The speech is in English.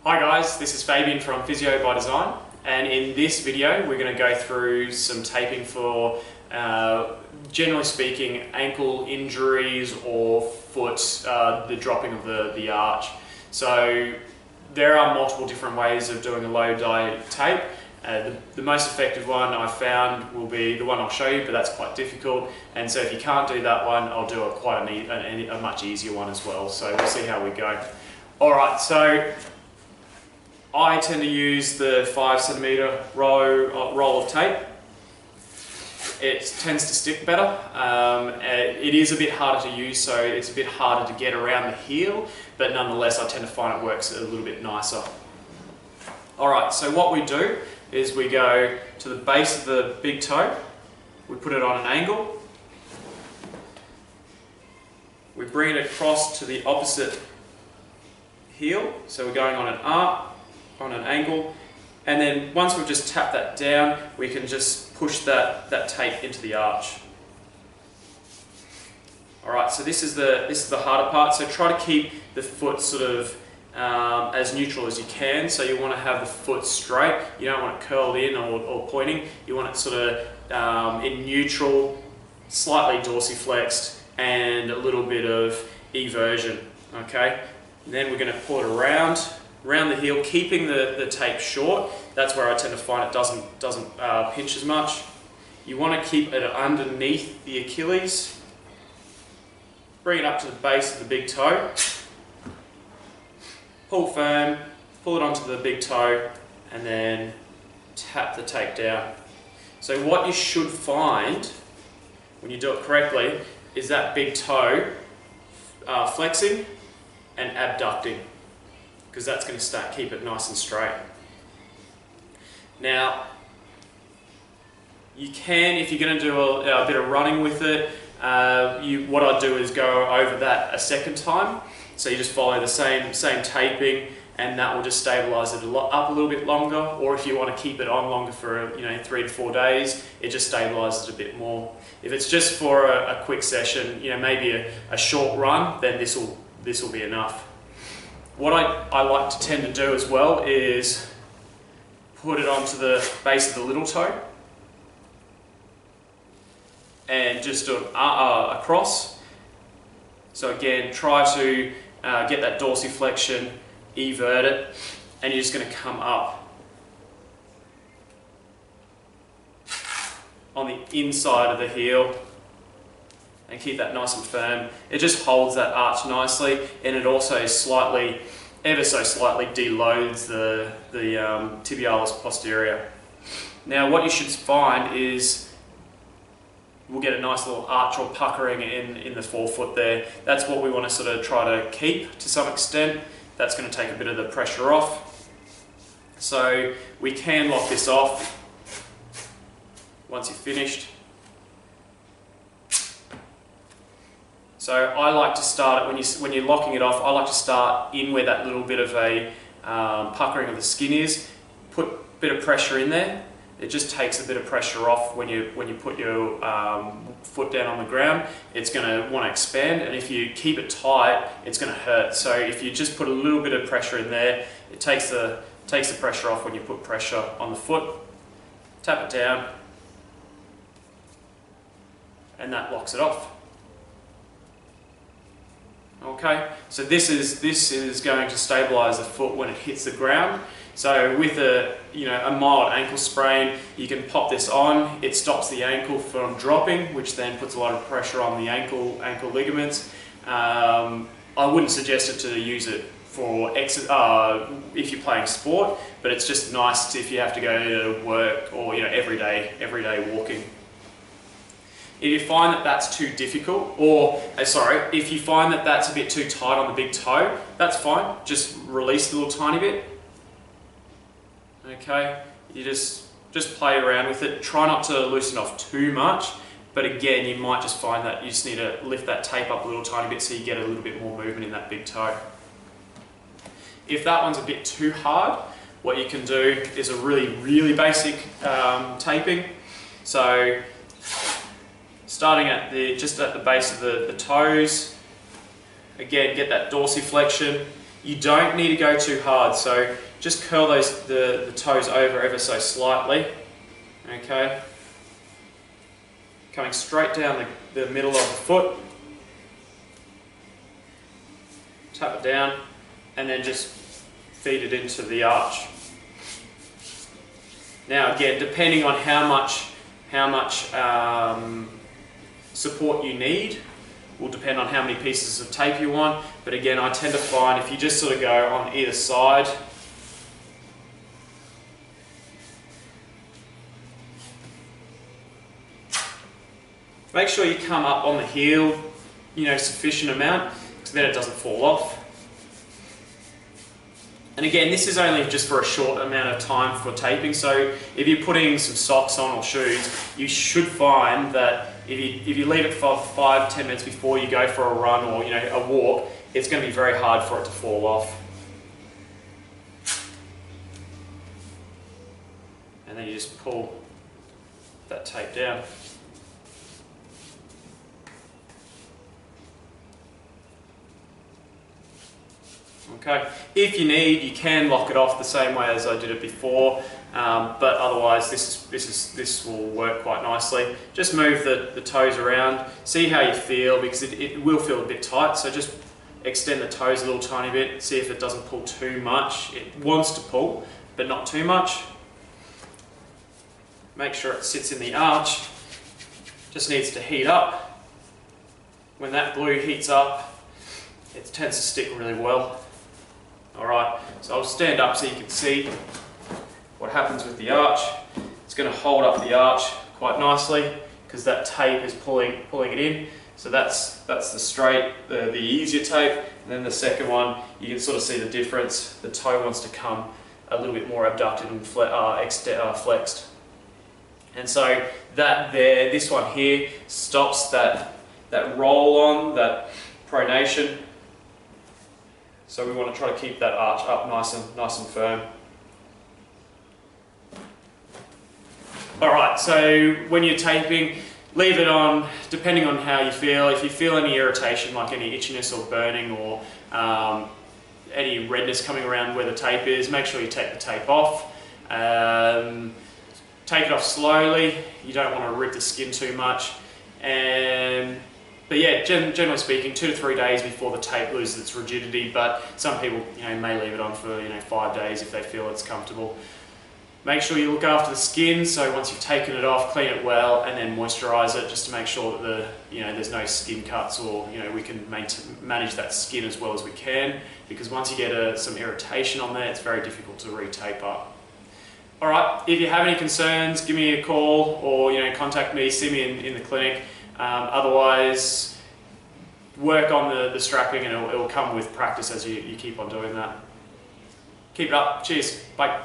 Hi guys, this is Fabian from Physio by Design, and in this video we're going to go through some taping for generally speaking ankle injuries or foot, the dropping of the arch. So there are multiple different ways of doing a low dye tape. The most effective one I found will be the one I'll show you, but that's quite difficult, and so if you can't do that one, I'll do a much easier one as well. So we'll see how we go. Alright, so I tend to use the 5cm roll of tape. It tends to stick better. It is a bit harder to use, so it's a bit harder to get around the heel, but nonetheless I tend to find it works a little bit nicer. Alright, so what we do is we go to the base of the big toe, we put it on an angle, we bring it across to the opposite heel, so we're going on an arc, on an angle, and then once we've just tapped that down, we can just push that tape into the arch. Alright, so this is the harder part, so try to keep the foot sort of as neutral as you can. So you want to have the foot straight, you don't want it curled in or pointing, you want it sort of in neutral, slightly dorsiflexed, and a little bit of eversion. Okay, and then we're going to pull it around the heel, keeping the tape short. That's where I tend to find it doesn't pinch as much. You want to keep it underneath the Achilles. Bring it up to the base of the big toe. Pull firm, pull it onto the big toe, and then tap the tape down. So what you should find when you do it correctly is that big toe flexing and abducting, because that's going to keep it nice and straight. Now, you can, if you're going to do a bit of running with it, what I'd do is go over that a second time. So you just follow the same taping, and that will just stabilize it up a little bit longer. Or if you want to keep it on longer for 3 to 4 days, it just stabilizes it a bit more. If it's just for a quick session, maybe a short run, then this will be enough. What I like to tend to do as well is put it onto the base of the little toe and just do it across. So again, try to get that dorsiflexion, evert it, and you're just going to come up on the inside of the heel and keep that nice and firm. It just holds that arch nicely, and it also ever so slightly deloads the tibialis posterior. Now what you should find is we'll get a nice little arch or puckering in the forefoot there. That's what we want to sort of try to keep to some extent. That's going to take a bit of the pressure off. So we can lock this off once you're finished. So I like to start it, when you're locking it off, I like to start in where that little bit of a puckering of the skin is. Put a bit of pressure in there. It just takes a bit of pressure off when you put your foot down on the ground. It's going to want to expand, and if you keep it tight, it's going to hurt. So if you just put a little bit of pressure in there, it takes the pressure off when you put pressure on the foot. Tap it down, and that locks it off. Okay, so this is going to stabilize the foot when it hits the ground. So with a mild ankle sprain, you can pop this on. It stops the ankle from dropping, which then puts a lot of pressure on the ankle ligaments. I wouldn't suggest it to use it for if you're playing sport, but it's just nice if you have to go to work or everyday walking. If you find that that's too difficult, if you find that that's a bit too tight on the big toe, that's fine. Just release a little tiny bit. Okay, you just play around with it. Try not to loosen off too much, but again, you might just find that you just need to lift that tape up a little tiny bit so you get a little bit more movement in that big toe. If that one's a bit too hard, what you can do is a really basic taping. So starting just at the base of the toes, again, get that dorsiflexion. You don't need to go too hard, so just curl the toes over ever so slightly, okay? Coming straight down the middle of the foot. Tap it down, and then just feed it into the arch. Now again, depending on how much support you need, will depend on how many pieces of tape you want. But again, I tend to find if you just sort of go on either side, make sure you come up on the heel, sufficient amount, so then it doesn't fall off. And again, this is only just for a short amount of time for taping, so if you're putting some socks on or shoes, you should find that if you leave it for 5-10 minutes before you go for a run or a walk, it's going to be very hard for it to fall off. And then you just pull that tape down. Okay. If you need, you can lock it off the same way as I did it before, but otherwise this will work quite nicely. Just move the toes around, see how you feel, because it will feel a bit tight, so just extend the toes a little tiny bit, see if it doesn't pull too much. It wants to pull, but not too much. Make sure it sits in the arch, just needs to heat up. When that glue heats up, it tends to stick really well. Alright, so I'll stand up so you can see what happens with the arch. It's going to hold up the arch quite nicely because that tape is pulling it in. So that's the straight, the easier tape. And then the second one, you can sort of see the difference. The toe wants to come a little bit more abducted and flexed. And so this one here stops that roll on, that pronation. So we want to try to keep that arch up nice and firm. Alright, so when you're taping, leave it on, depending on how you feel. If you feel any irritation, like any itchiness or burning or any redness coming around where the tape is, make sure you take the tape off. Take it off slowly, you don't want to rip the skin too much. But yeah, generally speaking, 2 to 3 days before the tape loses its rigidity, but some people may leave it on for 5 days if they feel it's comfortable. Make sure you look after the skin, so once you've taken it off, clean it well and then moisturize it just to make sure that there's no skin cuts, or we can manage that skin as well as we can, because once you get some irritation on there, it's very difficult to re-tape up. Alright, if you have any concerns, give me a call or contact me, see me in the clinic. Otherwise, work on the strapping, and it'll come with practice as you keep on doing that. Keep it up. Cheers. Bye.